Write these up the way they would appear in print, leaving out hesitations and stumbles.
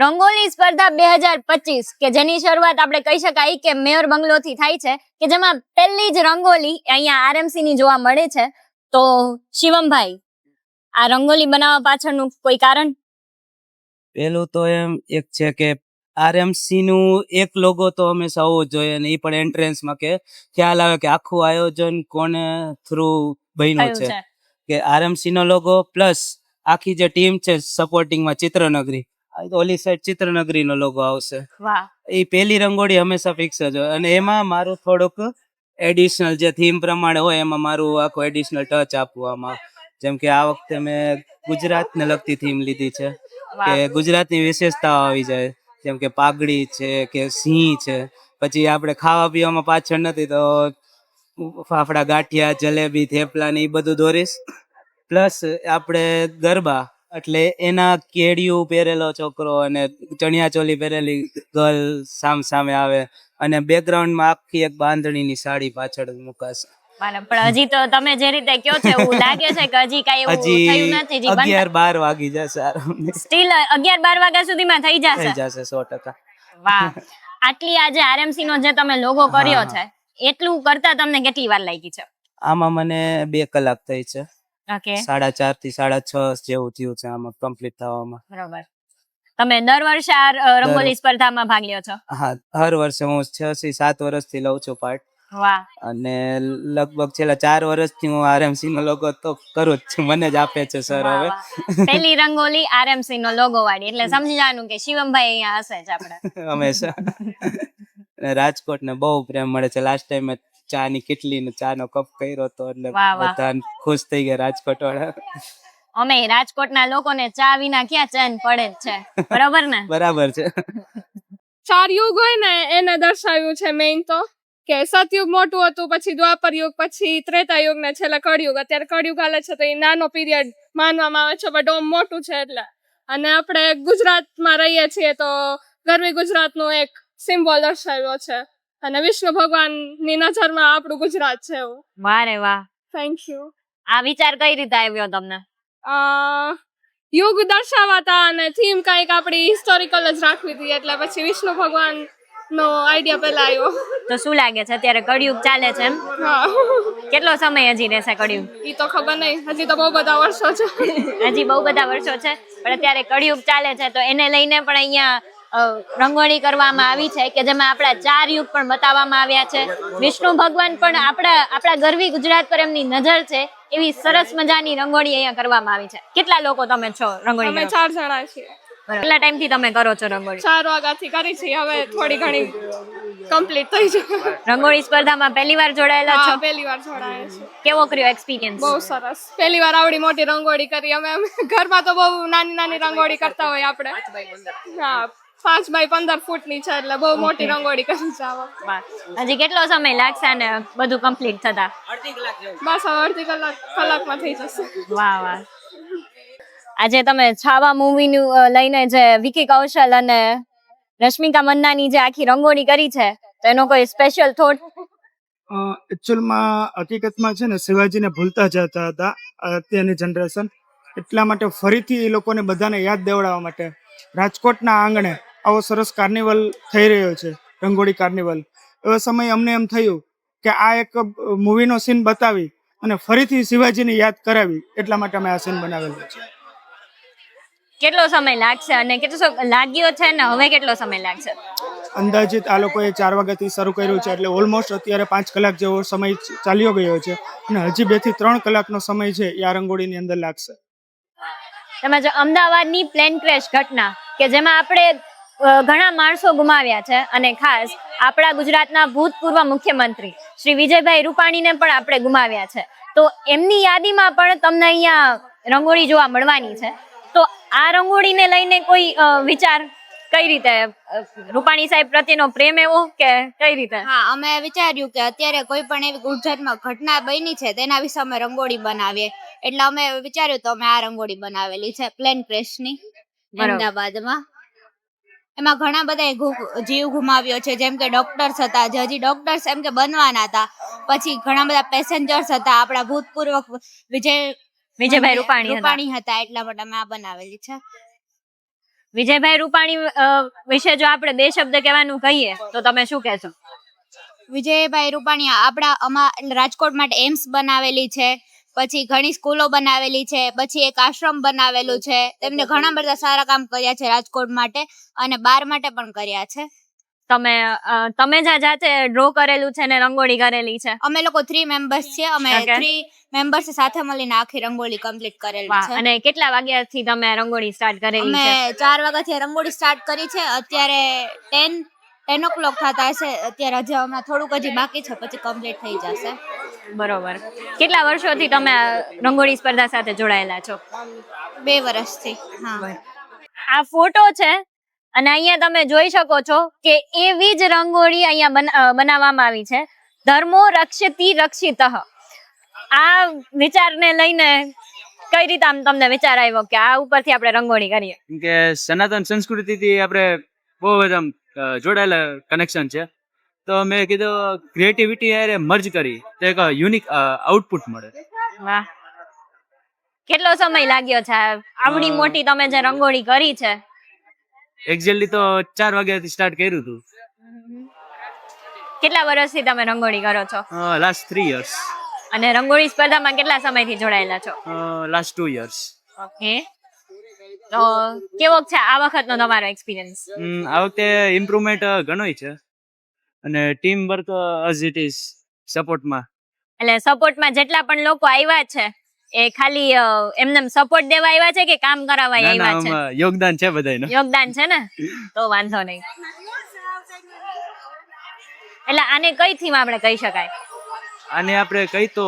રંગોલી સ્પર્ધા 2025 કે જેની શરૂઆત આપણે કહી શકાય કે મેયર બંગલોથી થાય છે, કે જેમાં પહેલી જ રંગોલી અહીંયા આરએમસી ની જોવા મળે છે. તો શિવમભાઈ, આ રંગોલી બનાવવા પાછળનું કોઈ કારણ? પેલું તો એમ એક છે કે આરએમસી નું એક લોગો તો હંમેશા હોવો જ જોઈએ, અને એ પણ એન્ટ્રન્સમાં કે ખ્યાલ આવે કે આખું આયોજન કોને થ્રુ બન્યું છે. કે આરએમસી નો લોગો પ્લસ આખી જે ટીમ છે સપોર્ટિંગમાં ચિત્રનગરી, ઓલી સાઈડ ચિત્રનગરી નો લોગો આવશે. એ પેલી રંગોળી હંમેશા ફિક્સ જ હોય, અને એમાં મારું થોડુંક એડિશનલ જે થીમ પ્રમાણે હોય એમાં મારું આખું એડિશનલ ટચ આપવામાં. જેમ કે આ વખતે મેં ગુજરાતને લગતી થીમ લીધી છે, કે ગુજરાતની વિશેષતાઓ આવી જાય, જેમ કે પાઘડી છે કે સિંહ છે. પછી આપણે ખાવા પીવામાં પાછળ નથી તો ફાફડા, ગાંઠિયા, જલેબી, થેપલા ને એ બધું દોરીશ. પ્લસ આપણે ગરબા એટલે એના કેડિયું પહેરેલો છોકરો અને ચણિયા ચોલી પહેરેલી ગર્લ સામે આવે, અને બેકગ્રાઉન્ડમાં આખી એક બાંધણીની સાડી પાછળ મુકાશે. પણ હજી તો તમે જે રીતે કહો છો એવું લાગે છે કે હજી કઈ એવું થયું નથી. 11-12 વાગી જશે, સ્ટીલ 11-12 વાગ્યા સુધીમાં થઈ જશે 100%. વાહ! આટલી આજે આરએમસી નો જે તમે લોગો કર્યો છે, એટલું કરતા તમને કેટલી વાર લાગી છે? આમાં મને 2 કલાક થઈ છે. ઓકે, 4:30 થી 6:30 જેવું થયું છે આમાં કમ્પ્લીટ થવામાં. બરોબર. તમે દર વર્ષે આ રંગોલી સ્પર્ધામાં ભાગ લ્યો છો? હા, હર વર્ષે હું 6 થી 7 વર્ષથી લઉં છું પાર્ટ. વાહ! અને લગભગ છેલ્લા 4 વર્ષથી હું આરએમસી નો લોગો તો કરું જ છું, મને જ આપે છે સર. હવે પહેલી રંગોલી આરએમસી નો લોગો વાળી, એટલે સમજી જવાનું કે શિવમભાઈ અહીંયા હશે જ આપણે હંમેશા. રાજકોટ ને બહુ પ્રેમ મળે છે. લાસ્ટ ટાઈમ ચા ની કેટલી ને ચા નો કપ કર્યો તો, એટલે બધા ખુશ થઈ ગયા રાજકોટ વાળા. અમે રાજકોટના લોકોને ચા વિના ક્યાં ચેન પડે જ છે, બરોબર ને? બરાબર છે. 4 યુગ હોય ને એને દર્શાવ્યું છે મેઇન તો, કે સતયુગ મોટું હતું, પછી દ્વાપર યુગ, પછી ત્રેતા યુગ ને છેલ્લે કળયુગ. અત્યારે કળયુગ હાલે છે તો એ નાનો પીરિયડ માનવામાં આવે છે, બટ ઓમ મોટું છે એટલે. અને આપણે ગુજરાતમાં રહીએ છીએ તો ગરવી ગુજરાતનું એક સિમ્બોલ દર્શાવ્યો છે, અને વિષ્ણુ ભગવાનની નજરમાં આપણું ગુજરાત છે એવું. વાહ રે વાહ! Thank you. આ વિચાર કઈ રીતે આવ્યો તમને? યુગ દર્શાવાતા અને થીમ કઈક આપણી હિસ્ટોરિકલ જ રાખવી હતી, એટલે પછી વિષ્ણુ ભગવાન નો આઈડિયા પેલા આવ્યો. તો શું લાગે છે અત્યારે કળયુગ ચાલે છે એમ? હા. કેટલો સમય હજી રહેશે કળયુગ? ઈ તો ખબર નહીં, હજી તો બહુ બધા વર્ષો છે. હજી બહુ બધા વર્ષો છે, પણ અત્યારે કળયુગ ચાલે છે તો એને લઈને પણ અહીંયા રંગોળી કરવામાં આવી છે, કે જેમાં આપણા 4 યુગ પણ બતાવવામાં આવ્યા છે. વિષ્ણુ ભગવાન પણ આપણા ગરવી ગુજરાત પર એમની નજર છે એવી સરસ મજાની રંગોળી અહીંયા કરવામાં આવી છે. કેટલા લોકો તમે છો રંગોળી? અમે 4 જણા છીએ. કેટલા ટાઈમ થી તમે કરો છો રંગોળી? 4 વાગ્યાથી કરી છે, હવે થોડી ઘણી કમ્પ્લીટ થઈ છે. રંગોળી સ્પર્ધામાં પહેલી વાર જોડાયેલા છો? હા, પહેલી વાર જોડાયા છે. કેવો કર્યો એક્સપિરિયન્સ? બહુ સરસ. પહેલી વાર આવડી મોટી રંગોળી કરી. અમે ઘરમાં તો બહુ નાની નાની રંગોળી કરતા હોય આપણે. હા, 5x15 ફૂટની છે, એટલે બહુ મોટી રંગોળી કરી છે આ વખતે. હજી કેટલો સમય લાગશે અને બધું કમ્પ્લીટ થતા? બસ અડધી કલાકમાં થઈ જશે. વાહ વાહ! આજે તમે છાવા મૂવી નું લઈને જે વિકી કૌશલ અને રશ્મિકા મંદાની જે આખી રંગોળી કરી છે, તો એનો કોઈ સ્પેશિયલ થોટ? એકચ્યુઅલમાં હકીકતમાં છે ને, શિવાજીને ભૂલતા જતા હતા અત્યારની જનરેશન, એટલા માટે ફરીથી એ લોકોને બધાને યાદ દેવડાવવા માટે રાજકોટના આંગણે આવો સરસ કાર્નિવલ થઈ રહ્યો છે, રંગોળી કાર્નિવલ. એવો સમય અમને એમ થયું કે આ એક મૂવીનો સીન બતાવી અને ફરીથી શિવાજીને યાદ કરાવી, એટલા માટે અમે આ સીન બનાવેલો છે. કેટલો સમય લાગશે અને કેટલો લાગ્યો છે ને હવે કેટલો સમય લાગશે? અંદાજિત આ લોકોએ 4 વાગ્યાથી શરૂ કર્યું છે, એટલે ઓલમોસ્ટ અત્યારે 5 કલાક જેવો સમય ચાલ્યો ગયો છે, અને હજી 2 થી 3 કલાકનો સમય છે એ આ રંગોળીની અંદર લાગશે. તમે જો અમદાવાદની પ્લેન ક્રેશ ઘટના, કે જેમાં આપણે ઘણા માણસો ગુમાવ્યા છે, અને ખાસ આપણા ગુજરાતના ભૂતપૂર્વ મુખ્યમંત્રી શ્રી વિજયભાઈ રૂપાણીને પણ આપણે ગુમાવ્યા છે, તો એમની યાદીમાં પણ તમને અહીંયા રંગોળી જોવા મળવાની છે. તો આ રંગોળીને લઈને કોઈ વિચાર કઈ રીતે? રૂપાણી સાહેબ પ્રત્યેનો પ્રેમ એવો કે કઈ રીતે? હા, અમે વિચાર્યું કે અત્યારે કોઈ પણ એવી ગુજરાતમાં ઘટના બની છે તેના વિશે અમે રંગોળી બનાવીએ, એટલે અમે વિચાર્યું તો અમે આ રંગોળી બનાવેલી છે પ્લેન ક્રેશની અમદાવાદમાં. એમાં ઘણા બધા જીવ ગુમાવ્યો છે, જેમ કે ડોક્ટર્સ હતા, હજી ડોક્ટર્સ એમ કે બનવાના હતા, પછી ઘણા બધા પેસેન્જર્સ હતા, આપણા ભૂતપૂર્વ વિજયભાઈ રૂપાણી હતા, એટલા માટે અમે આ બનાવેલી છે. વિજયભાઈ રૂપાણી વિશે જો આપણે બે શબ્દ કહેવાનું કહીએ તો તમે શું કહેશો? વિજયભાઈ રૂપાણી આપણા રાજકોટ માટે એમ્સ બનાવેલી છે, પછી ઘણી સ્કૂલો બનાવેલી છે, પછી એક આશ્રમ બનાવેલું છે. તેમને ઘણા બધા સારા કામ કર્યા છે રાજકોટ માટે અને બહાર માટે પણ કર્યા છે. તમે જ્યાં જાતે ડ્રો કરેલું છે ને રંગોળી કરેલી છે? અમે લોકો 3 મેમ્બર્સ છીએ. અમે Okay. 3 મેમ્બર્સ સાથે મળીને આખી રંગોળી કમ્પ્લીટ કરેલી વાહ. છે. અને કેટલા વાગ્યાથી તમે રંગોળી સ્ટાર્ટ કરેલી અમે છે? 4 વાગ્યાથી રંગોળી સ્ટાર્ટ કરી છે. અત્યારે 10 o'clock થતા હશે. અત્યારે હજી હમણાં થોડુંક હજી બાકી છે, પછી કમ્પ્લીટ થઈ જશે. બરોબર. કેટલા વર્ષોથી તમે આ રંગોળી સ્પર્ધા સાથે જોડાયેલા છો? 2 વર્ષથી. હા. આ ફોટો છે અને અહીંયા તમે જોઈ શકો છો કે એવી જ રંગોળી અહીંયા બનાવવામાં આવી છે. ધર્મો રક્ષતિ રક્ષિતઃ. આ વિચારને લઈને કઈ રીતે આમ તમને વિચાર આવ્યો કે આ ઉપરથી આપણે રંગોળી કરીએ? કેમ કે સનાતન સંસ્કૃતિથી આપણે બહુ જ આમ જોડાયેલા કનેક્શન છે, તો મેં કીધું ક્રિએટિવિટી યારે મર્જ કરી તો એક યુનિક આઉટપુટ મળે. વાહ. કેટલો સમય લાગ્યો છે આવડી મોટી તમે જે રંગોળી કરી છે? એક્ઝેક્ટલી તો 4 વાગ્યાથી સ્ટાર્ટ કર્યું હતું. કેટલા વર્ષથી તમે રંગોળી કરો છો? Last 3 years. અને રંગોળી સ્પર્ધામાં કેટલા સમયથી જોડાયેલા છો? Last 2 years. ઓકે. તો કેવો છે આ વખતનો તમારો એક્સપિરિયન્સ? આ વખતે ઇમ્પ્રુવમેન્ટ ઘણોય છે અને team work as it is સપોર્ટમાં. એટલે સપોર્ટમાં જેટલા પણ લોકો આવ્યા છે એ ખાલી એમને સપોર્ટ દેવા આવ્યા છે કે કામ કરાવવા આવ્યા છે? યોગદાન છે બધાયનું. યોગદાન છે ને, તો વાંધો નહીં. એટલે આને કઈ થીમ આપણે કહી શકાય? આને આપણે કહી તો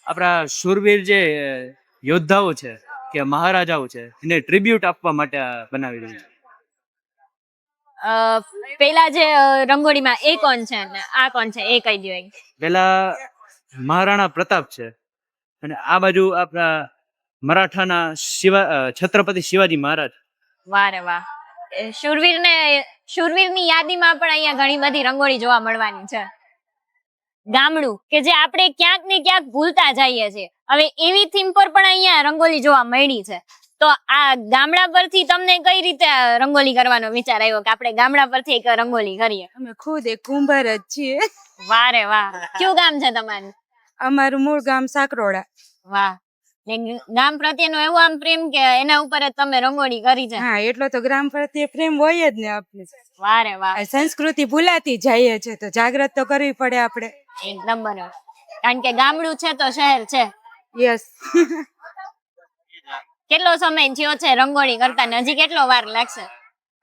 આપણા શૂરવીર જે યોદ્ધાઓ છે કે મહારાજાઓ છે એને ટ્રિબ્યુટ આપવા માટે આ બનાવી રહ્યું છે. પેલા જે રંગોળીમાં એ કોણ છે ને આ કોણ છે એ કહી દો. પેલા મહારાણા પ્રતાપ છે અને આ બાજુ આપણા મરાઠાના છત્રપતિ શિવાજી મહારાજ. વાહ રે વાહ. શૂરવીરની યાદીમાં પણ અહીંયા ઘણી બધી રંગોળી જોવા મળવાની છે. ગામડું કે જે આપણે ક્યાંક ને ક્યાંક ભૂલતા જઈએ છીએ, હવે એવી થીમ પર પણ અહીંયા રંગોળી જોવા મળી છે. તો આ ગામડા પરથી તમને કઈ રીતે રંગોળી કરવાનો વિચાર આવ્યો કે આપણે ગામડા પરથી એક રંગોળી કરીએ? અમે ખુદ એક કુંભાર જ છીએ. વાહ રે વાહ. કયું ગામ છે તમારું? અમારું મૂળ ગામ સાકરોડા. વાહ. ને ગામ પ્રત્યેનો એવો આમ પ્રેમ કે એના ઉપર જ તમે રંગોળી કરી છે? હા, એટલો તો ગ્રામ પ્રત્યે પ્રેમ હોય જ ને આપણે. વાહ રે વાહ. આ સંસ્કૃતિ ભૂલાતી જાય છે તો જાગૃત તો કરવી પડે આપણે. એકદમ બરાબર. કારણ કે ગામડું છે તો શહેર છે. યસ. કેટલો સમય થયો છે રંગોળી કરતા ને હજી કેટલો વાર લાગશે?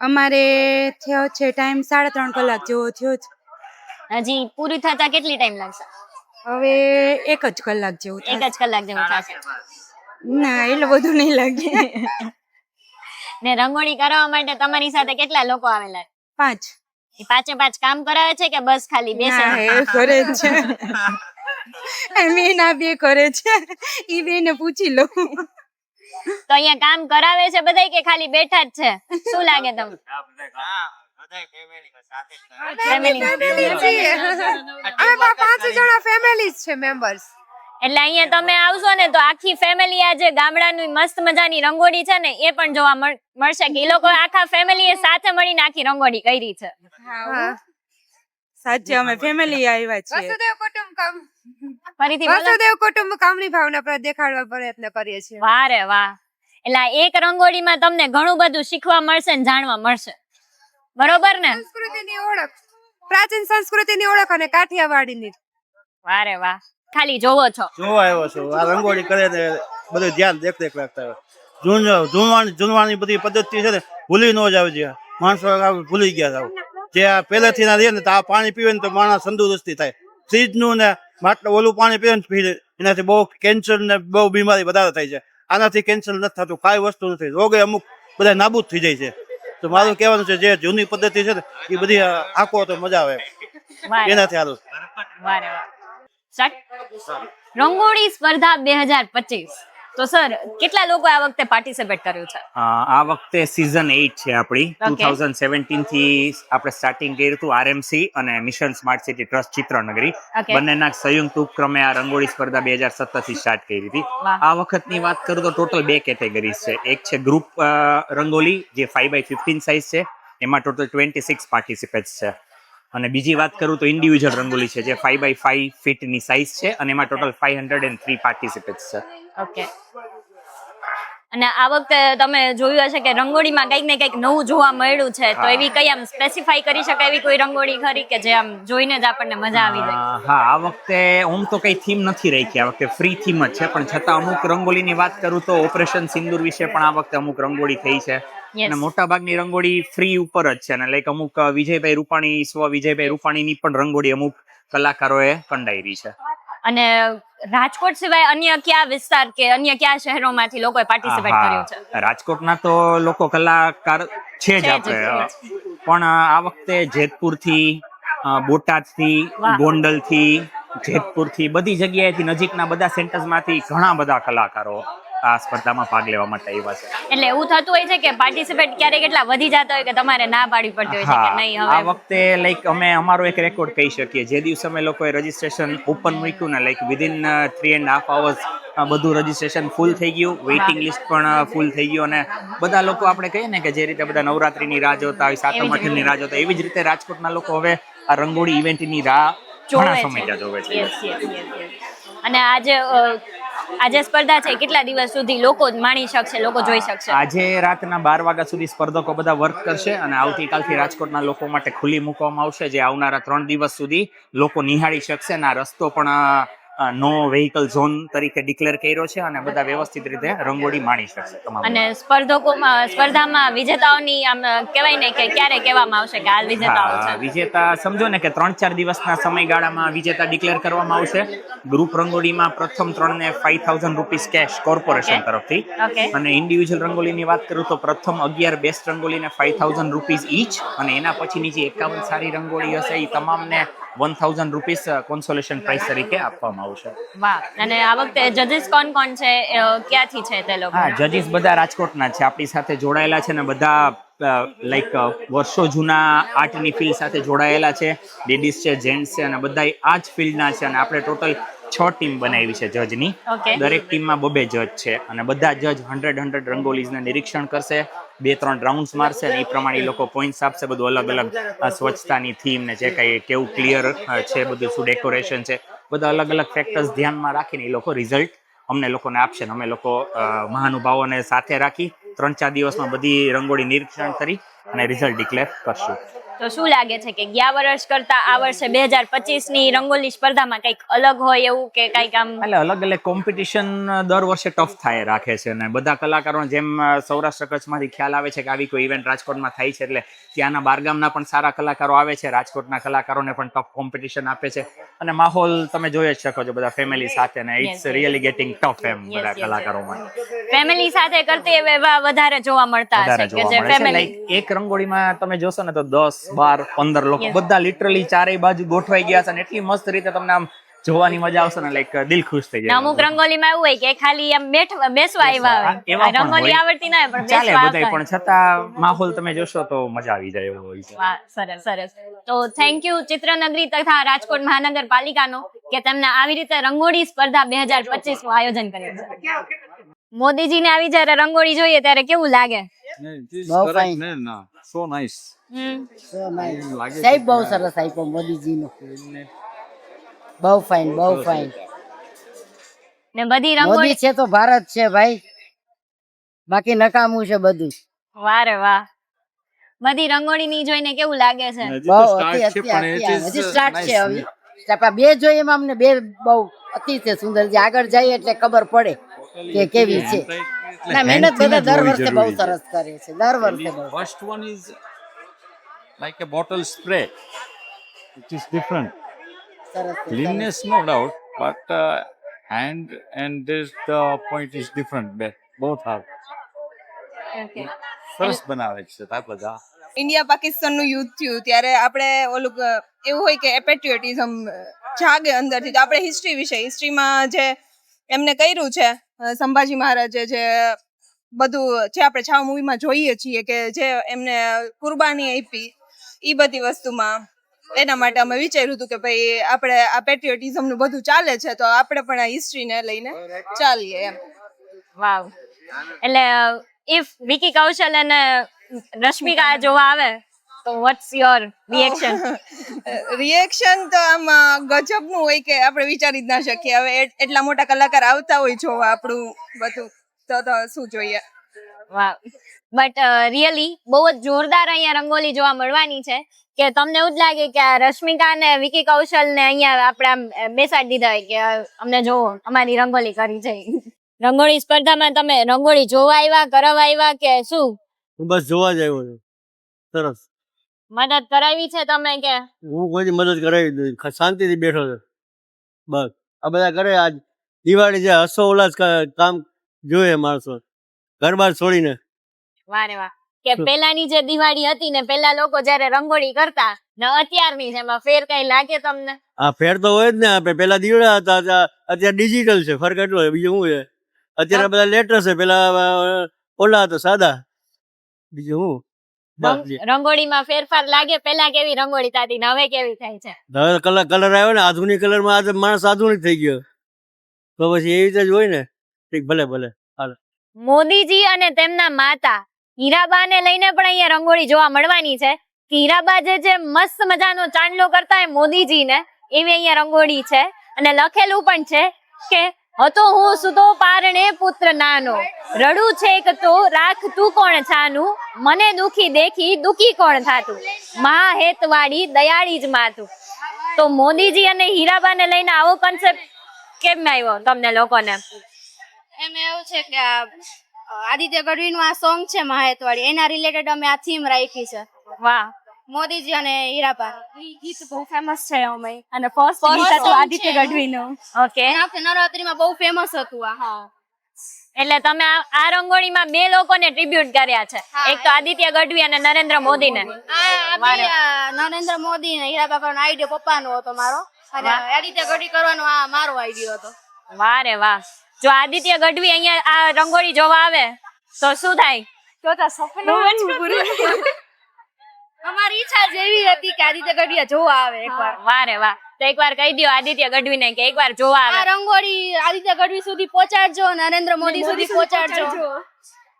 અમારે થયો છે ટાઈમ 3.5 કલાક જેવો થયો છે. હજી પૂરી થતા કેટલી ટાઈમ લાગશે? હવે 1 જ કલાક જેવું 1 જ કલાક જેવું થશે. ના, એટલું બધું નહીં લાગે. ને રંગોળી કરવા માટે તમારી સાથે કેટલા લોકો આવેલા? 5. એ 5 કામ કરાવે છે કે બસ ખાલી બેસે? ના, એ કરે જ છે. મેં ના બે કરે છે, ઈ બે ને પૂછી લો. તો અહીંયા કામ કરાવે છે બધાય કે ખાલી બેઠા જ છે? શું લાગે તમને? એટલે અહીંયા તમે આવશો ને તો આખી ફેમિલી આ જે ગામડાની મસ્ત મજાની રંગોળી છે ને એ પણ જોવા મળશે કે એ લોકો આખા ફેમિલી સાથે મળીને આખી રંગોળી કરી છે. સાચે અમે ફેમિલી આવ્યા છીએ. ફરીથી બોલો. વસુદેવ કુટુંબકમની ભાવના પર દેખાડવા પ્રયત્ન કરીએ છીએ. વાહ રે વાહ. એટલે આ એક રંગોળીમાં તમને ઘણું બધું શીખવા મળશે ને જાણવા મળશે. બરોબર ને? સંસ્કૃતિની ઓળખ, પ્રાચીન સંસ્કૃતિની ઓળખ અને કાઠિયાવાડીની. વાહ રે વાહ. ખાલી જોવો છો? જોવા આવ્યો છું. આ રંગોળી કરે ને બધું ધ્યાન દેખ રાખતા હોય. જૂનવાણી બધી પદ્ધતિ છે ને ભૂલી ન જાવ છે. માણસો ભૂલી ગયા છે. જે આ પહેલેથી ના રહે ને તો આ પાણી પીવે ને તો માણસ તંદુરસ્તી થાય. ફ્રીજનું ને માટલું ઓલું પાણી પીવે ને પીએ એનાથી બહુ કેન્સર ને બહુ બીમારી વધારે થાય છે. આનાથી કેન્સર નથી થતું, કાંઈ વસ્તુ નથી. રોગે અમુક બધા નાબૂદ થઈ જાય છે. તો મારું કહેવાનું છે જે જૂની પદ્ધતિ છે ને એ બધી આખો તો મજા આવે એનાથી સારું. રંગોળી સ્પર્ધા 2025 તો સર કેટલા લોકો આ વખતે પાર્ટિસિપેટ કર્યું છે? આ વખતે સિઝન 8 છે આપણી. Okay. 2017 થી આપણે સ્ટાર્ટિંગ કર્યું હતું આરએમસી અને mission smart city trust Chitranagari Okay. બંનેના સંયુક્ત ઉપક્રમે આ રંગોળી સ્પર્ધા 2017 થી સ્ટાર્ટ કરી હતી. વાહ. આ વખતની વાત કરું તો ટોટલ 2 કેટેગરીઝ છે. એક છે ગ્રુપ રંગોળી જે 5x15 સાઇઝ છે, એમાં ટોટલ 26 પાર્ટિસિપેટ્સ છે. અને બીજી વાત કરું તો ઇન્ડિવિજ્યુઅલ રંગોળી છે જે 5x5 ફીટની સાઇઝ છે અને એમાં ટોટલ 503 પાર્ટિસિપેટ્સ છે. ઓકે. અને આ વખતે તમે જોયું હશે કે રંગોળીમાં કંઈક ને કંઈક નવું જોવા મળ્યું છે, તો હા. એવી કઈ આમ સ્પેસિફાઈ કરી શકાય એવી કોઈ રંગોળી ખરી કે જે આમ જોઈને જ આપણને મજા આવી જાય? હા, આ વખતે ઓમ તો કઈ થીમ નથી રાખી, આ વખતે ફ્રી થીમ જ છે, પણ છતાં અમુક રંગોળીની વાત કરું તો ઓપરેશન સિંદૂર વિશે પણ આ વખતે અમુક રંગોળી થઈ છે. Yes. અને મોટા ભાગની રંગોળી ફ્રી ઉપર જ છે અને લાઈક અમુક વિજયભાઈ રૂપાણી વિજયભાઈ રૂપાણીની પણ રંગોળી અમુક કલાકારોએ કંડાઈ છે. અને રાજકોટ સિવાય અન્ય કયા વિસ્તાર કે અન્ય કયા શહેરોમાંથી લોકોએ પાર્ટિસિપેટ કર્યું છે? રાજકોટના તો લોકો કલાકાર છે જ છે જ, આપણે, પણ આ વખતે જેતપુરથી, બોટાદથી, વાહ. ગોંડલથી, જેતપુરથી બધી જગ્યાએથી નજીકના બધા સેન્ટર્સમાંથી ઘણા બધા કલાકારો આ સ્પર્ધામાં ભાગ લેવા માટે આવ્યા છે. એટલે એવું થતું હોય છે કે પાર્ટિસિપેટ ક્યારેક એટલા વધી જતા હોય કે તમારે ના પાડવી પડતી હોય છે કે નહીં આ હવે? વખતે લાઈક અમે અમારો એક રેકોર્ડ કહી શકીએ. જે દિવસે અમે લોકોએ રજીસ્ટ્રેશન ઓપન મૂક્યું ને લાઈક વિધિન 3.5 hours બધું રજીસ્ટ્રેશન ફૂલ થઈ ગયું, વેઇટિંગ લિસ્ટ પણ ફૂલ થઈ ગયું અને બધા લોકો આપણે કહીએ ને કે જે રીતે બધા નવરાત્રીની રાહ જોતા હોય, સાતમ એવી જ આઠમની રાહ જોતા હોય, એવી જ રીતે રાજકોટના લોકો હવે આ રંગોળી ઇવેન્ટની રાહ ઘણા જોવે સમયથી જોવે છે. Yes, yes, yes, yes. અને આજે સ્પર્ધા છે કેટલા દિવસ સુધી લોકો માણી શકશે, લોકો જોઈ શકશે? આજે રાતના 12 વાગ્યા સુધી સ્પર્ધકો બધા વર્ક કરશે અને આવતીકાલથી રાજકોટના લોકો માટે ખુલ્લી મૂકવામાં આવશે, જે આવનારા 3 દિવસ સુધી લોકો નિહાળી શકશે અને આ રસ્તો પણ નો વેહિકલ ઝોન તરીકે ડિક્લેર કર્યો છે અને બધા વ્યવસ્થિત રીતે રંગોળી માણી શકશે તમામ. અને સ્પર્ધામાં વિજેતાઓની આમ કહેવાય ને કે ક્યારે કહેવામાં આવશે કે આ વિજેતાઓ હા, છે? વિજેતા સમજો ને કે 3-4 દિવસના સમયગાળામાં વિજેતા ડિક્લેર કરવામાં આવશે. ગ્રુપ રંગોળીમાં પ્રથમ 3 ને 5000 રૂપીસ કેશ કોર્પોરેશન Okay. તરફથી Okay. અને ઇન્ડિવિજ્યુઅલ રંગોળીની વાત કરું તો પ્રથમ 11 બેસ્ટ રંગોળીને 5000 રૂપીસ ઈચ અને એના પછીની જે 51 સારી રંગોળી હશે એ તમામને 1000 રૂપીસ કોન્સોલેશન પ્રાઇઝ તરીકે આપવામાં આવશે. વાહ. અને આ વખતે જજીસ કોણ કોણ છે, ક્યાંથી છે તે લોકો? હા, જજીસ બધા રાજકોટના છે, આપણી સાથે જોડાયેલા છે ને બધા લાઈક વર્ષો જૂના આર્ટની ફિલ્ડ સાથે જોડાયેલા છે. લેડીઝ છે, જેન્ટ્સ છે અને બધા આ જ ફિલ્ડના છે અને આપણે ટોટલ 6 ટીમ બનાવી છે જજની. Okay. દરેક ટીમમાં 2 જજ છે અને બધા જજ 100 રંગોલીઝને નિરીક્ષણ કરશે, 2-3 રાઉન્ડ્સ મારશે અને એ પ્રમાણે એ લોકો પોઈન્ટ્સ આપશે. બધું અલગ અલગ સ્વચ્છતાની થીમ ને જે કઈ કેવું ક્લિયર છે, બધું શું ડેકોરેશન છે, બધા અલગ અલગ ફેક્ટર્સ ધ્યાનમાં રાખીને એ લોકો રિઝલ્ટ અમને લોકોને આપશે ને અમે લોકો મહાનુભાવોને સાથે રાખી 3-4 દિવસમાં બધી રંગોળી નિરીક્ષણ કરી અને રિઝલ્ટ ડિક્લેર કરશું. તો શું લાગે છે કે ગયા વર્ષ કરતા આ વર્ષે 2025 ની રંગોલી સ્પર્ધામાં કંઈક અલગ હોય એવું કે કંઈક આમ? એટલે અલગ અલગ કોમ્પિટિશન દર વર્ષે ટફ થાય રાખે છે અને બધા કલાકારો જેમ સૌરાષ્ટ્ર કચ્છમાંથી ખ્યાલ આવે છે કે આવી કોઈ ઇવેન્ટ રાજકોટમાં થાય છે એટલે ત્યાંના બારગામના પણ સારા કલાકારો આવે છે, રાજકોટના કલાકારોને પણ ટફ કોમ્પિટિશન આપે છે અને માહોલ તમે જોઈ જ શકો છો બધા ફેમિલી સાથે ને ઇટ્સ રિયલી ગેટિંગ ટફ એમ બધા કલાકારોમાં. ફેમિલી સાથે કરતી એવા વધારે જોવા મળતા હશે વધારે કે જોવા જે મળે છે. ફેમિલી લાઈક એક રંગોળીમાં તમે જોશો ને તો 10, 12, 15 લોકો Yes. બધા લિટરલી ચારેય બાજુ ગોઠવાઈ ગયા છે અને એટલી મસ્ત રીતે તમને આમ જોવાની મજા આવશે ને લાઈક દિલ ખુશ થઈ જાય. અમુક રંગોલીમાં એવું હોય કે ખાલી આમ બેસવા આવ્યા હોય, એવા આ પણ રંગોલી હોય. આવડતી ના હોય પણ ચાલે બેસવા બધાય, આવતા પણ છતાં માહોલ તમે જોશો તો મજા આવી જાય એવો હોય છે. વાહ, સરસ સરસ. તો થેન્ક યુ ચિત્રનગરી તથા રાજકોટ મહાનગરપાલિકાનો કે તેમને આવી રીતે રંગોળી સ્પર્ધા 2025 નું આયોજન કર્યું છે. મોદીજીને આવી જયારે રંગોળી જોઈએ ત્યારે કેવું લાગે? So nice. સાહેબ બહુ સરસ આપ્યો મોદીજીનો, બહુ ફાઇન, બહુ ફાઇન. ને બધી મોદી રંગોળી, છે તો ભારત છે ભાઈ, બાકી નકામું છે બધું. વાહ રે વાહ. બધી રંગોળી ની જોઈને કેવું લાગે છે? બહુ હજી સ્ટાર્ટ છે હવે. આપણે બે જોઈએ એમાં અમને બે બહુ અતિ છે સુંદર, જે આગળ જાય એટલે ખબર પડે કે કેવી છે. ના, મહેનત બધા દર વર્ષે બહુ સરસ કરે છે, દર વર્ષે બહુ. First one is like a bottle spray. It is different. સરસ છે, Cleanness, no doubt, but hand and this the point is different. Both are Okay. સરસ બનાવે છે આ બધા. ઇન્ડિયા પાકિસ્તાનનું યુદ્ધ થયું ત્યારે આપણે ઓલું એવું હોય કે પેટ્રિયોટિઝમ જાગે અંદરથી, તો આપણે હિસ્ટ્રીમાં જે એમને કર્યું છે સંભાજી મહારાજે જે બધું જે આપણે છાવા મૂવીમાં જોઈએ છીએ કે જે એમને કુરબાની આપી એ બધી વસ્તુમાં, એના માટે અમે વિચાર્યું હતું કે ભાઈ આપણે આ પેટ્રિયોટિઝમનું બધું ચાલે છે તો આપણે પણ આ હિસ્ટ્રીને લઈને ચાલીએ એમ. વાવ. એટલે ઇફ વિકી કૌશલ અને રશ્મિકા જોવા આવે તો વોટ્સ યોર રિએક્શન? રિએક્શન તો આમ ગજબનું હોય કે આપણે વિચારી જ ના શકીએ. હવે એટલા મોટા કલાકાર આવતા હોય જોવા આપણું બધું તો શું જોઈએ. વાવ. બટ રિયલી બહુ જ જોરદાર અહીંયા રંગોલી જોવા મળવાની છે કે તમને એવું જ લાગે કે આ રશ્મિકા ને વિકી કૌશલ ને અહીંયા આપણે આમ બેસાડી દીધા હોય કે અમને જોવો અમારી રંગોલી કરી છે. રંગોળી સ્પર્ધામાં તમે રંગોળી જોવા આવ્યા, કરાવવા આવ્યા કે શું? હું બસ જોવા જ આવ્યો છું. સરસ. મદદ કરાવી છે તમે કે? હું કોઈ મદદ કરાવી નથી, શાંતિથી બેઠો છે બસ. આ બધા કરે આજ દિવાળી છે, હસો ઉલ્લાસ કામ જોઈએ માણસો ઘર બાર છોડીને. વારે વાહ. કે પેલાની જે દિવાળી હતી ને પેલા લોકો જયારે રંગોળી કરતા ને અત્યારની એમાં ફેર કઈ લાગે તમને? આ ફેર તો હોય જ ને. આપણે પેલા દીવડા હતા, અત્યારે ડિજિટલ છે. ફરક એટલો હોય, બીજું શું છે? અત્યારે બધા લેટેસ્ટ છે, પેલા ઓલા હતા સાદા. બીજું શું? રંગોળીમાં ફેરફાર લાગે? પેલા કેવી રંગોળી થતી ને હવે કેવી થાય છે? હવે કલર આવ્યો ને, આધુનિક કલરમાં આજે માણસ આધુનિક થઈ ગયો તો પછી એવી રીતે જ હોય ને. ઠીક, ભલે ભલે હાલ. મોદીજી અને તેમના માતા હીરાબાને લઈને પણ અહીંયા રંગોળી જોવા મળવાની છે. હીરાબા જે મસ્ત મજાનો ચાંદલો કરતા હોય મોદીજીને, એવી અહીંયા રંગોળી છે અને લખેલું પણ છે કે હતો હું સુતો પારણે પુત્ર નાનો, રડું છેક તો રાખ તું કોણ છાનું, મને દુખી દેખી દુખી કોણ થાતું, મહા હેતવાળી દયાળી જ માતું. તો મોદીજી અને હીરાબાને લઈને આવો કોન્સેપ્ટ કેમ આવ્યો તમને લોકોને? એમ એવું છે કે આદિત્ય ગઢવીનું આ સોંગ છે મહાહેતવાડી, એના રિલેટેડ અમે આ થીમ રાખી છે. વાહ. મોદીજી અને હીરાબા ગીત બહુ ફેમસ છે અમે, અને ફર્સ્ટ ગીત હતું આદિત્ય ગઢવીનું. ઓકે. નવરાત્રીમાં બહુ ફેમસ હતું આ. હા. એટલે તમે આ રંગોળીમાં બે લોકોને ટ્રિબ્યુટ કર્યા છે, એક તો આદિત્ય ગઢવી અને નરેન્દ્ર મોદીને. નરેન્દ્ર મોદી ને હીરાબા કરવાનો આઈડિયો પપ્પાનો હતો મારો, અને આદિત્ય ગઢવી કરવાનો આ મારો આઈડિયો હતો. વાહ રે વાહ. જો આદિત્ય ગઢવી અહીંયા આ રંગોળી જોવા આવે તો શું થાય? તો સપનું અમારી ઈચ્છા જેવી હતી કે આદિત્ય ગઢવી જોવા આવે એકવાર. વાહ રે વાહ. તો એકવાર કહી દો આદિત્ય ગઢવીને કે એકવાર જોવા આવે. આ રંગોળી આદિત્ય ગઢવી સુધી પહોંચાડજો, નરેન્દ્ર મોદી સુધી પહોંચાડજો,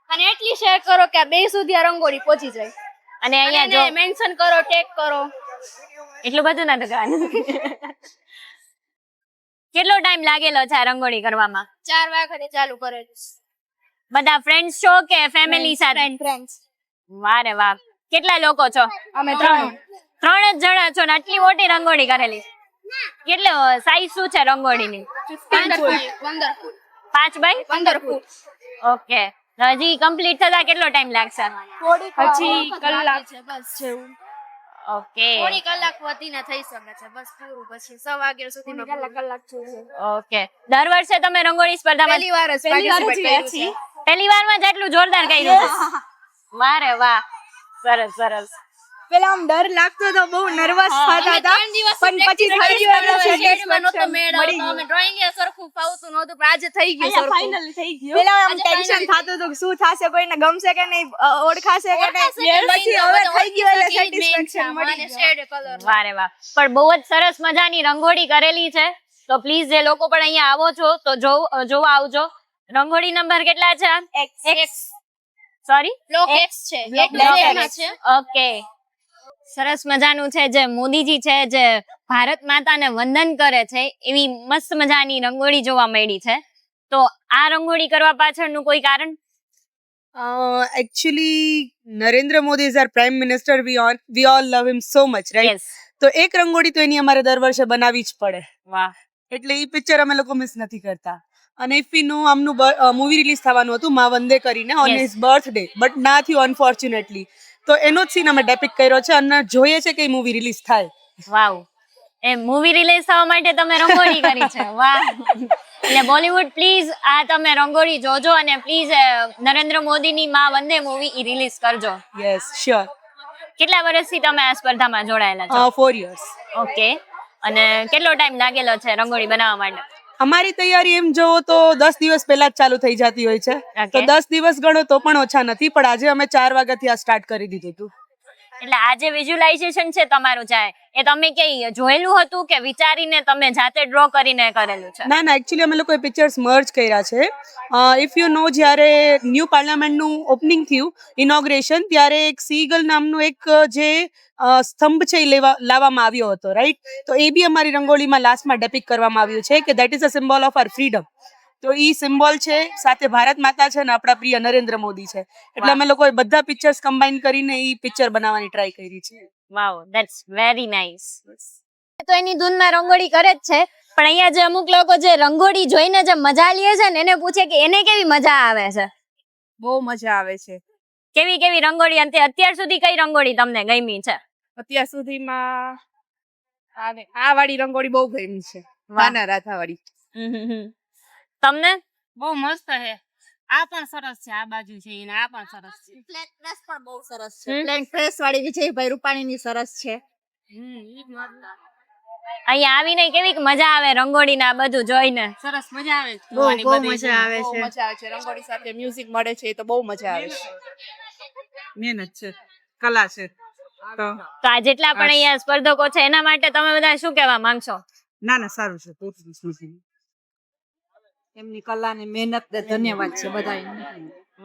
અને એટલી શેર કરો કે આ બે સુધી આ રંગોળી પહોંચી જાય. અને અહીંયા જો મેન્શન કરો, ટેગ કરો. એટલું બધું નથી કરવાનું. કેટલો ટાઈમ લાગેલો છે આ રંગોળી કરવામાં? 4 વાગે ચાલુ કરે. બધા ફ્રેન્ડ્સ છો કે ફેમિલી સાથે? ફ્રેન્ડ્સ. વાહ રે વાહ. કેટલા લોકો છો? અમે 3 જ જણા છો ને આટલી મોટી રંગોળી કરેલી? કેટલો સાઈઝ શું છે રંગોળીની? 15 5x15 ફૂટ. ઓકે. હજી કમ્પ્લીટ થતા કેટલો ટાઈમ લાગશે? હજી કલાક છે બસ જેવું. ઓકે. થોડી કલાક વધીને થઈ શકે છે, બસ પૂરું. પછી 6 વાગ્યા સુધીમાં કલાક છે. ઓકે. દર વર્ષે તમે રંગોળી સ્પર્ધામાં પહેલી વાર જ participate કર્યું છે. પહેલી વારમાં જ આટલું જોરદાર કર્યું છે? વાહ રે વાહ. સરસ સરસ. પેલા આમ ડર લાગતો તો, બહુ નર્વસ થતા હતા, પણ પછી થઈ ગયું એટલે શેડમાં નહોતો મેળ આવતો, અમે ડ્રોઈંગ એ સરખું ફાવતું નહોતું, પણ આજે થઈ ગયું સરખું. ફાઇનલી થઈ ગયું. પેલા આમ ટેન્શન થતું હતું કે શું થશે, કોઈને ગમશે કે નહીં, ઓળખાશે કે નહીં, પછી હવે થઈ ગયું એટલે સેટિસ્ફેક્શન મળી ગયું. Shade colour. વાહ રે વાહ. પણ બહુ જ સરસ મજાની રંગોળી કરેલી છે. તો પ્લીઝ જે લોકો પણ અહીંયા આવો છો તો જોવા આવજો. રંગોળી નંબર કેટલા છે? X. સોરી, બ્લોક X છે. ઓકે. સરસ મજાનું છે. જે મોદીજી છે જે ભારત માતાને વંદન કરે છે એવી મસ્ત મજાની રંગોળી જોવા મળી છે. તો આ રંગોળી કરવા પાછળનું કોઈ કારણ? Actually, Narendra Modi is our Prime Minister. We all love him so much, right? Yes. તો એક રંગોળી તો એની અમારે દર વર્ષે બનાવવી જ પડે. વાહ. એટલે એ પિક્ચર અમે લોકો મિસ નથી કરતા. અને ઇફ યુ નો, આમનું મૂવી રિલીઝ થવાનું હતું મા વંદે કરીને ઓન હિઝ બર્થડે, બટ ના થયું અનફોર્ચ્યુનેટલી. તો એનો જ સીન અમે ડેપિક કર્યો છે અને જોઈએ છે કે એ મૂવી રિલીઝ થાય. વાવ. એ મૂવી રિલીઝ થવા માટે તમે રંગોળી કરી છે? વાહ. એટલે બોલીવુડ પ્લીઝ આ તમે રંગોળી જોજો અને પ્લીઝ નરેન્દ્ર મોદીની મા વંદે મૂવી રિલીઝ કરજો. Yes, sure. કેટલા વર્ષથી તમે આ સ્પર્ધામાં જોડાયેલા છો? 4 years. ઓકે. અને કેટલો ટાઈમ લાગેલો છે રંગોળી બનાવવા માટે? અમારી તૈયારી એમ જોવો તો 10 દિવસ પહેલા જ ચાલુ થઈ જતી હોય છે. તો Okay. 10 દિવસ ગણો તો પણ ઓછા નથી, પણ આજે અમે 4 વાગ્યાથી આ સ્ટાર્ટ કરી દીધું હતું. એટલે આ જે વિઝ્યુલાઇઝેશન છે તમારું છે એ તમે કઈ જોયેલું હતું કે વિચારીને તમે જાતે ડ્રો કરીને કરેલું છે? ના એકચ્યુઅલી અમે લોકોએ પિક્ચર્સ મર્જ કર્યા છે. ઇફ યુ નો, જ્યારે ન્યૂ પાર્લામેન્ટનું ઓપનિંગ થયું, ઇનોગ્રેશન, ત્યારે એક સીગલ નામનું એક જે સ્તંભ છે એ લાવવામાં આવ્યો હતો, રાઈટ? તો એ બી અમારી રંગોળીમાં લાસ્ટમાં ડેપિક કરવામાં આવ્યું છે કે that is a symbol of our freedom. તો એ સિમ્બોલ છે, સાથે ભારત માતા છે અને આપણા પ્રિય નરેન્દ્ર મોદી છે. એટલે અમે લોકોએ બધા પિક્ચર્સ કમ્બાઈન કરીને એ પિક્ચર બનાવવાની ટ્રાય કરી છે. વાવ, ધેટ્સ વેરી નાઇસ. તો એની ધૂનમાં રંગોળી કરે જ છે, પણ અહીંયા જે અમુક લોકો જે રંગોળી જોઈને જે મજા લે છે ને એને પૂછે કે એને કેવી મજા આવે છે? બહુ મજા આવે છે. કેવી કેવી રંગોળી, અને અત્યાર સુધી કઈ રંગોળી તમને ગમી છે? અત્યાર સુધીમાં આ વાળી રંગોળી બહુ ગમી છે, વાના રાધા વાળી. તમને? બહુ મસ્ત છે. આ પણ સરસ છે, આ બાજુ છે અને આ પણ સરસ છે. પ્લેન ક્રેશ પણ બહુ સરસ છે. પ્લેન ક્રેશ વાળી વિજયભાઈ રૂપાણીની સરસ છે. અહીંયા આવીને કેવી મજા આવે રંગોળી ના બધું જોઈને? સરસ મજા આવે છે. બહુ મજા આવે છે. બહુ મજા આવે છે. રંગોળી સાથે મ્યુઝિક મળે છે તો બહુ મજા આવે છે. મહેનત છે, કલા છે. તો આ જેટલા પણ અહીંયા સ્પર્ધકો છે એના માટે તમે બધા શું કહેવા માંગશો? ના સારું છે. એમની કલા ને મહેનત ને ધન્યવાદ છે બધાને.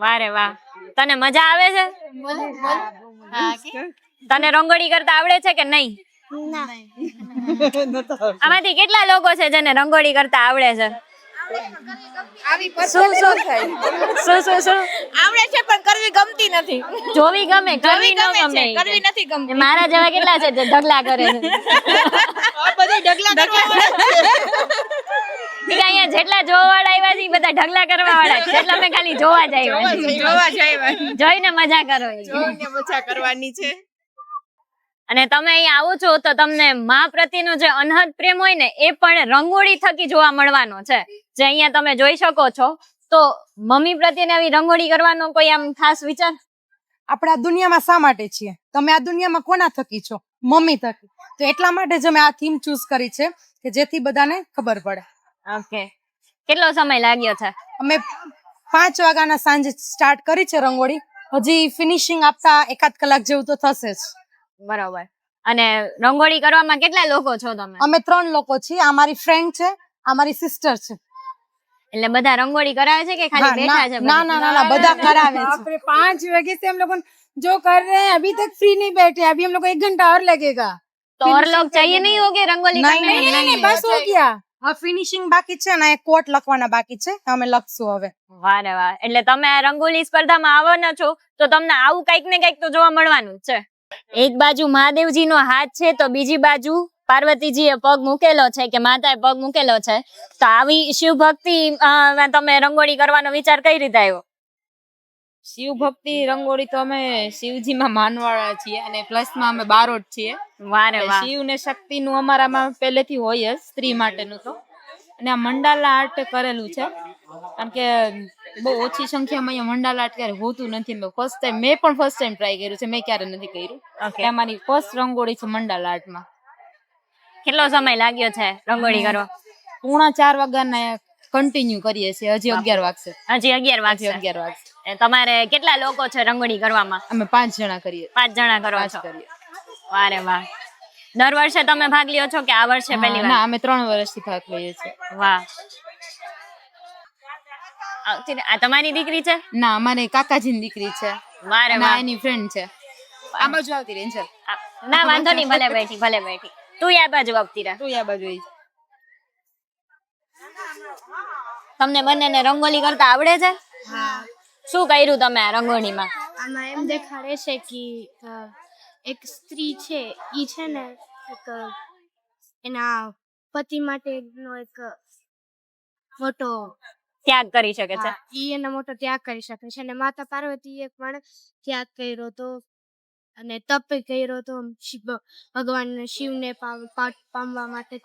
વારે વાહ. તને મજા આવે છે? તને રંગોળી કરતા આવડે છે કે નહીં? આમાંથી કેટલા લોકો છે જેને રંગોળી કરતા આવડે છે? શું આવડે છે પણ કરવી ગમતી નથી. જોવી ગમે, કરવી ન ગમે. કરવી નથી ગમતી. મારા જેવા કેટલા છે જે ઢગલા કરે છે? બધા ઢગલા કરવા અહીંયા જેટલા જોવા વાળા આવ્યા છે બધા ઢગલા કરવા વાળા છે, એટલે અમે ખાલી જોવા જ આવ્યા છીએ. જોવા જાય જોઈને મજા કરો. જોઈને મજા કરવાની છે. અને તમે અહીંયા આવો છો તો તમને માં પ્રત્યેનો જે અનહદ પ્રેમ હોય ને એ પણ રંગોળી થકી જોવા મળવાનો છે, જે અહીંયા તમે જોઈ શકો છો. તો મમ્મી પ્રત્યેને આવી રંગોળી કરવાનો કોઈ આમ ખાસ વિચાર? આપણે આ દુનિયામાં શા માટે છીએ? તમે આ દુનિયામાં કોના થકી છો? મમ્મી થકી. તો એટલા માટે જ અમે આ થીમ ચૂઝ કરી છે કે જેથી બધાને ખબર પડે. ઓકે. કેટલો સમય લાગ્યો છે? અમે 5 વાગ્યાના સાંજે સ્ટાર્ટ કરી છે રંગોળી. હજી ફિનિશિંગ આપતા 1 કલાક જેવું તો થશે જ. બરોબર. અને રંગોળી કરવામાં કેટલા લોકો છો તમે? અમે 3 લોકો છીએ. આ મારી ફ્રેન્ડ છે, આ મારી સિસ્ટર છે. એટલે બધા રંગોળી કરાવે છે કે ખાલી બેઠા છે? ના બધા કરાવે છે. આપણે 5 बजे से हम लोग जो कर रहे हैं अभी तक फ्री नहीं बैठे, अभी हम लोग को 1 घंटा और लगेगा. तो और लोग चाहिए नहीं होगे रंगोली करने? नहीं बस हो गया. હા, ફિનિશિંગ બાકી છે ને, કોટ લખવાના બાકી છે, અમે લખશું હવે. વાહ રે વાહ. એટલે તમે આ રંગોલી સ્પર્ધામાં આવવાના છો તો તમને આવું કઈક ને કઈક તો જોવા મળવાનું જ છે. એક બાજુ મહાદેવજીનો હાથ છે તો બીજી બાજુ પાર્વતીજીએ પગ મૂકેલો છે કે માતાએ પગ મૂકેલો છે. તો આવી શિવ ભક્તિ તમે રંગોળી કરવાનો વિચાર કઈ રીતે આવ્યો? શિવ ભક્તિ રંગોળી તો અમે શિવજીમાં માનવાળા છીએ અને પ્લસમાં અમે બારોટ છીએ. વારે વાહ. શિવ ને શક્તિનું અમારામાં પહેલેથી હોય જ, સ્ત્રી માટેનું તો. અને આ મંડાલા આર્ટ કરેલું છે, કારણ કે બહુ ઓછી સંખ્યામાં અહીંયા મંડાલા આર્ટ ક્યારે હોતું નથી. મેં ફર્સ્ટ ટાઈમ ટ્રાય કર્યું છે, મેં ક્યારે નથી કર્યું. અમારી ફર્સ્ટ રંગોળી છે મંડાલા આર્ટમાં. કેટલો સમય લાગ્યો છે રંગોળી કરવા? 3:45 વાગ્યાના કન્ટિન્યુ કરીએ છીએ, હજી 11 વાગશે. હજી 11 વાગશે. 11 વાગશે. તમારે કેટલા લોકો છે રંગોળી કરવામાં? અમે 5 જણા કરીએ. 5 જણા કરો છો? વારે વાહ. દર વર્ષે તમે ભાગ લ્યો છો કે આ વર્ષે પહેલી વાર? ના, અમે 3 વર્ષથી ભાગ લઈએ છીએ. વાહ. આ તમારી દીકરી છે? ના, અમારે કાકાજીની દીકરી છે. વારે વાહ. એની ફ્રેન્ડ છે. આ બાજુ આવતી રહે છે. ના વાંધો નહીં, ભલે બેઠી. તું આ બાજુ આવતી રહે. તું આ બાજુ. તમને બંનેને રંગોળી કરતા આવડે છે? હા. શું કર્યું તમે આ રંગોળીમાં? આમાં એમ દેખાડે છે કે એક સ્ત્રી છે, ઈ છે ને એક એના પતિ માટેનો એક મોટો ત્યાગ કરી શકે છે. ઈ એનો મોટો ત્યાગ કરી શકે છે અને માતા પાર્વતીએ પણ ત્યાગ કર્યો તો અને તપ કર્યો તો ભગવાન શિવને પામવા માટે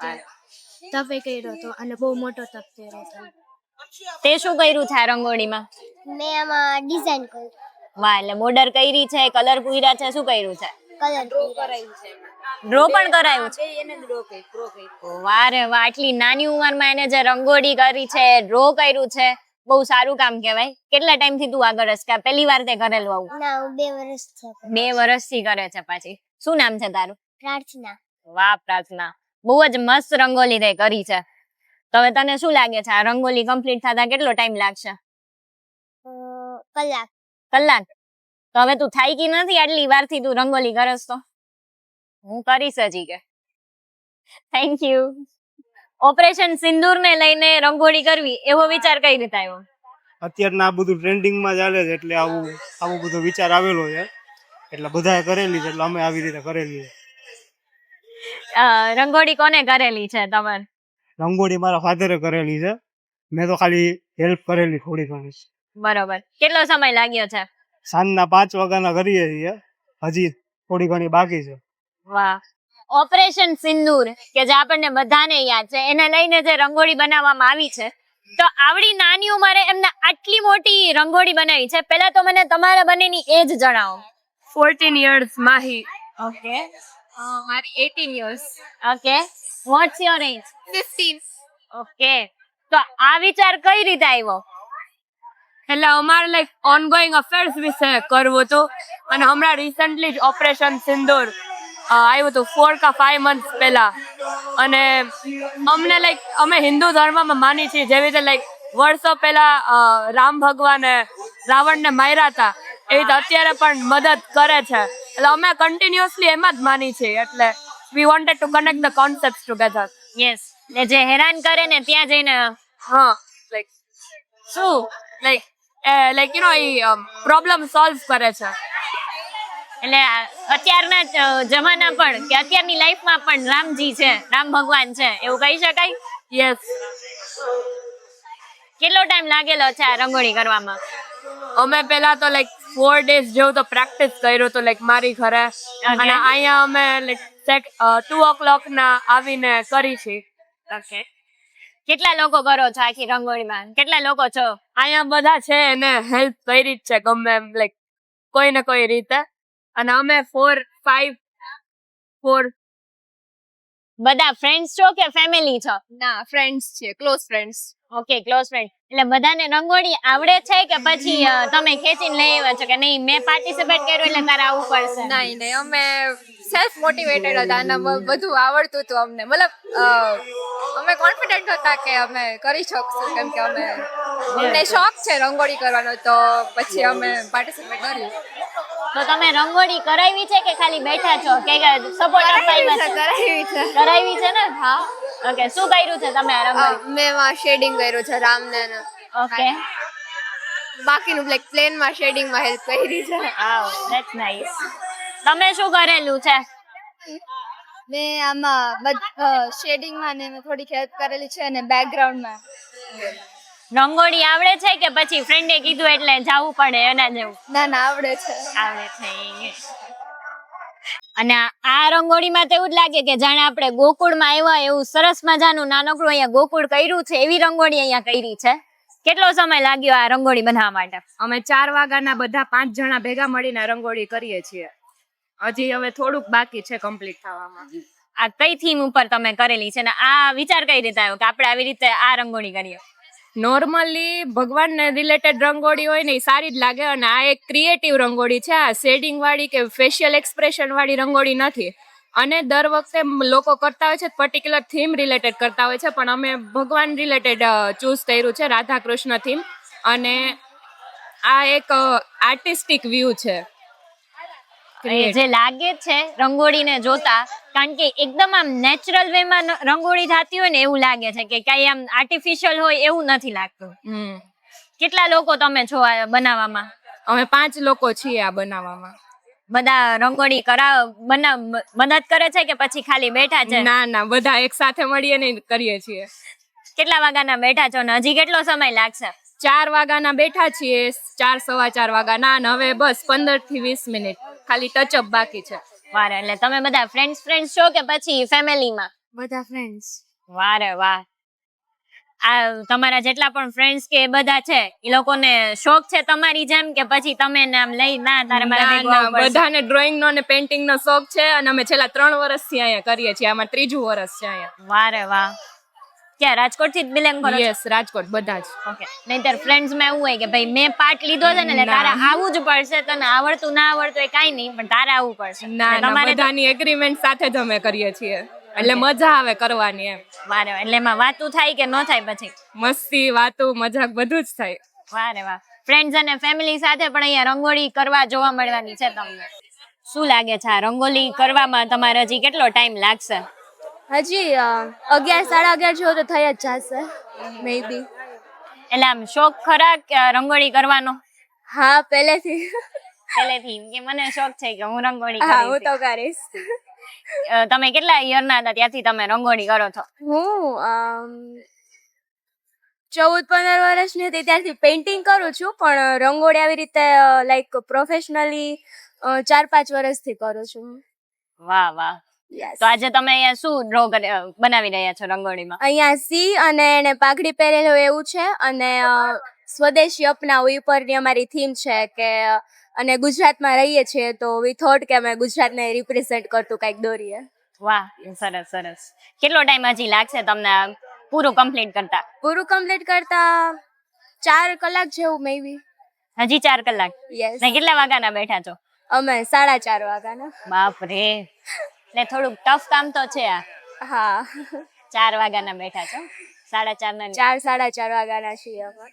તપે કર્યો તો અને બહુ મોટો તપ કર્યો હતો. તે શું કર્યું છે આ રંગોળીમાં? મેં આમાં ડિઝાઇન કર્યું. વાહ. એટલે બોર્ડર કરી છે, કલર પૂર્યા છે, શું કર્યું છે? ડ્રો પણ કરાયું છે વાહ રે વાહ, આટલી નાની ઉંમરમાં એને જે રંગોળી કરી છે, ડ્રો કર્યું છે, બહુ સારું કામ કહેવાય. કેટલા ટાઈમ થી તું આગળ હશ કે પહેલી વાર તે કરેલું આવું? ના, 2 વર્ષ થયા. 2 વર્ષથી કરે છે. પાછી શું નામ છે તારું? પ્રાર્થના. વાહ પ્રાર્થના, બહુ જ મસ્ત રંગોળી તે કરી છે. તો હવે તને શું લાગે છે આ રંગોળી કમ્પ્લીટ થતા કેટલો ટાઈમ લાગશે? કલાક. કલાક? તો હવે તું થાકી નથી આટલી વારથી તું રંગોળી કરસ તો? હું કરીશ હજી કે. Thank you. ઓપરેશન સિંદૂર ને લઈને રંગોળી કરવી એવો વિચાર કઈ રીતે આવ્યો? અત્યારના આ બધું ટ્રેન્ડિંગમાં ચાલે છે એટલે આવું બધો વિચાર આવેલો છે, એટલે બધાએ કરેલી છે એટલે અમે આવી રીતે કરેલી છે. રંગોળી કોને કરેલી છે તમારે? રંગોળી મારા ફાધરે કરેલી છે, મેં તો ખાલી હેલ્પ કરેલી થોડી ઘણી. બરોબર. કેટલો સમય લાગ્યો છે? સાંજના 5 વાગ્યાના કરીએ છીએ, હજી થોડી ઘણી બાકી છે. વાહ. ઓપરેશન સિંદૂર કે જે આપણને બધાને યાદ છે, એને લઈને જે રંગોળી બનાવવામાં આવી છે, તો આવડી નાની ઉંમરે એમને આટલી મોટી રંગોળી બનાવી છે. પહેલા તો મને તમારા બંનેની એજ જણાવો. 14 years માહી. ઓકે. મારી 18 years. Okay. What's your age? 15. Okay. તો આ વિચાર કઈ રીતે આવ્યો? એટલે અમારે લાઈક ઓનગોઈંગ અફેર્સ વિશે કરવું હતું અને હમણાં રિસન્ટલી જ ઓપરેશન સિંદૂર આવ્યું હતું 4 કે 5 months પહેલા. અને અમને લાઈક અમે હિન્દુ ધર્મમાં માની છીએ, જેવી રીતે લાઈક વર્ષો પહેલા રામ ભગવાને રાવણને માર્યા હતા, એવી રીતે અત્યારે પણ મદદ કરે છે. એટલે અમે કન્ટિન્યુઅસલી એમાં જ માની છીએ, એટલે we wanted to connect the concepts together. Yes. ને જે હેરાન કરે ને ત્યાં જઈને હા, લાઈક શું like you know A problem solve કરે છે. એટલે અત્યારના જમાના પણ કે અત્યારની લાઈફમાં પણ રામજી છે, રામ ભગવાન છે, એવું કહી શકાય? યસ. કેટલો ટાઈમ લાગેલો છે આ રંગોળી કરવામાં? અમે પેલા તો લાઈક 4 days જેવું તો પ્રેક્ટિસ કર્યું હતું લાઈક મારી ઘરે, અને અહીંયા અમે લાઈક 2 o'clock ના આવીને કરી છે. ઓકે. કેટલા લોકો કરો છો આખી રંગોળીમાં? કેટલા લોકો છો? અહીંયા બધા છે એને હેલ્પ કરી જ છે ગમે એમ, લાઈક કોઈ ને કોઈ રીતે. અને અમે 4 બધા ફ્રેન્ડ્સ છો કે ફેમિલી છો? ના, ફ્રેન્ડ્સ છીએ, close friends. Okay, close friend. એટલે બધાને રંગોળી આવડે છે કે પછી તમે ખેંચીને લઈ આવ્યા છો કે નહીં મેં પાર્ટિસિપેટ કર્યું એટલે તારે આવવું પડશે? નહીં, અમે સેલ્ફ મોટિવેટેડ હતા અને બધું આવડતું હતું અમને. મતલબ અમે કોન્ફિડન્ટ હતા કે અમે કરી શકશું, કેમ કે અમને શોખ છે રંગોળી કરવાનો, તો પછી અમે પાર્ટિસિપેટ કર્યું. તો તમે રંગોળી કરાવી છે કે ખાલી બેઠા છો કે સપોર્ટ અપાવ્યા છે? કરાવી છે ને? હા. ઓકે. શું કર્યું છે તમે આ રંગોળી? મેં માં શેડિંગ કર્યું છે રામને. ઓકે. બાકીનું લાઈક પ્લેન માં શેડિંગ માં હેલ્પ કરી છે. વાવ, ધેટ્સ નાઈસ. તમે શું કરેલું છે? મેં આમાં શેડિંગ માં ને થોડીક હેલ્પ કરેલી છે અને બેકગ્રાઉન્ડ માં. રંગોળી આવડે છે કે પછી ફ્રેન્ડે કીધું એટલે જવું પડે એના જેવું? ના, આવડે છે. આવડે છે. અને આ રંગોળીમાં તો એવું જ લાગે કે જાણે આપણે ગોકુળમાં આવ્યા એવું સરસ મજાનું નાનકડું અહીંયા ગોકુળ કર્યું છે, એવી રંગોળી અહીંયા કરી છે. કેટલો સમય લાગ્યો આ રંગોળી બનાવવા માટે? અમે 4 વાગ્યાના બધા 5 જણા ભેગા મળીને રંગોળી કરીએ છીએ. હજી હવે થોડુંક બાકી છે કમ્પ્લીટ થવામાં. આ કઈ થીમ ઉપર તમે કરેલી છે ને આ વિચાર કઈ રીતે આવ્યો કે આપણે આવી રીતે આ રંગોળી કરીએ? નોર્મલી ભગવાનને રિલેટેડ રંગોળી હોય ને એ સારી જ લાગે, અને આ એક ક્રિએટિવ રંગોળી છે. આ શેડિંગ વાળી કે ફેશિયલ એક્સપ્રેશન વાળી રંગોળી નથી. અને દર વખતે લોકો કરતા હોય છે પર્ટિક્યુલર થીમ રિલેટેડ કરતા હોય છે, પણ અમે ભગવાન રિલેટેડ ચૂઝ કર્યું છે, રાધા કૃષ્ણ થીમ. અને આ એક આર્ટિસ્ટિક વ્યૂ છે. જે લાગે છે રંગોળીને જોતા, કારણ કે એકદમ આમ નેચરલ વે માં રંગોળી થતી હોય ને એવું લાગે છે કે કઈ આમ આર્ટિફિશિયલ હોય એવું નથી લાગતું. કેટલા લોકો તમે છો આ બનાવવામાં? અમે 5 લોકો છીએ આ બનાવવામાં. બધા રંગોળી મદદ કરે છે કે પછી ખાલી બેઠા છે? ના, બધા એક સાથે મળીને કરીએ છીએ. કેટલા વાગ્યાના બેઠા છો ને હજી કેટલો સમય લાગશે? 4 વાગ્યાના બેઠા છીએ, 4 સવા 4 વાગ્યાના, અને હવે બસ 15 થી 20 મિનિટ ખાલી ટચઅપ બાકી છે. વારે. એટલે તમે બધા ફ્રેન્ડ્સ છો કે પછી ફેમિલીમાં? બધા ફ્રેન્ડ્સ. વારે વાહ. આ તમારા જેટલા પણ ફ્રેન્ડ્સ કે એ બધા છે એ લોકોને શોખ છે તમારી જેમ કે પછી તમે ને આમ લઈ ના તારે મારે ના, ભેગું ના, આવવું પડશે? બધાને ડ્રોઈંગ નો અને પેઇન્ટિંગ નો શોખ છે અને અમે છેલ્લા 3 વર્ષથી અહીંયા કરીએ છીએ. આમાં 3જું વર્ષ છે અહીંયા. વાહ રે વાહ. ક્યાં રાજકોટ થી બિલોંગ કરો છો? યસ, રાજકોટ બધા જ. ઓકે. નહીંતર ફ્રેન્ડ્સ માં એવું હોય કે ભાઈ મેં પાર્ટ લીધો છે ને એટલે તારે આવવું જ પડશે, તને આવડતું ના આવડતું એ કાંઈ નહીં પણ તારે આવવું પડશે. ના, એટલે ના, તમારે તો- બધાની એગ્રીમેન્ટ સાથે જ અમે કરીએ છીએ એટલે મજા આવે કરવાની એમ. વાહ રે વાહ. એટલે એમાં વાતું થાય કે ન થાય પછી? મસ્તી, વાતો, મજાક બધું જ થાય. વાહ રે વાહ. ફ્રેન્ડ્સ અને ફેમિલી સાથે પણ અહીંયા રંગોળી કરવા જોવા મળવાની છે તમને. શું લાગે છે આ રંગોળી કરવામાં તમારે હજી કેટલો ટાઈમ લાગશે? હજી 11 સાડા 11 જેવો તો થઈ જ જશે મે બી. એટલે આમ શોખ ખરા કે રંગોળી કરવાનો? હા, પહેલેથી. પહેલેથી કે મને શોખ છે કે હું રંગોળી હા, હું કરીશ. તો કરીશ. તમે કેટલા યરના હતા ત્યાંથી તમે રંગોળી કરો છો? હું 14-15 વર્ષની હતી ત્યારથી પેઇન્ટિંગ કરું છું, પણ રંગોળી આવી રીતે લાઈક પ્રોફેશનલી 4-5 વર્ષથી કરું છું. વાહ વાહ. Yes. તો આજે તમે અહીંયા શું ડ્રો બનાવી રહ્યા છો રંગોળીમાં? અહીંયા સી અને એને પાઘડી પહેરેલો એવું છે અને સ્વદેશી અપનાવો એ ઉપરની અમારી થીમ છે કે અને ગુજરાતમાં રહીએ છીએ તો વી થોટ કે અમે ગુજરાતને રિપ્રેઝેન્ટ કરતું કંઈક દોરીએ. વાહ, સરસ સરસ. કેટલો ટાઈમ હજી લાગશે તમને આ પૂરું કમ્પ્લીટ કરતા? પૂરું કમ્પ્લીટ કરતા 4 કલાક જેવું મે બી. હજી 4 કલાક? યસ. ને કેટલા વાગ્યાના બેઠા છો? અમે 4:30 વાગ્યાના. બાપ રે. એટલે થોડુંક ટફ કામ તો છે આ. હા. 4 વાગ્યાના બેઠા છો? 4:30 ના? 4 સાડા 4 વાગ્યાના છીએ અમે.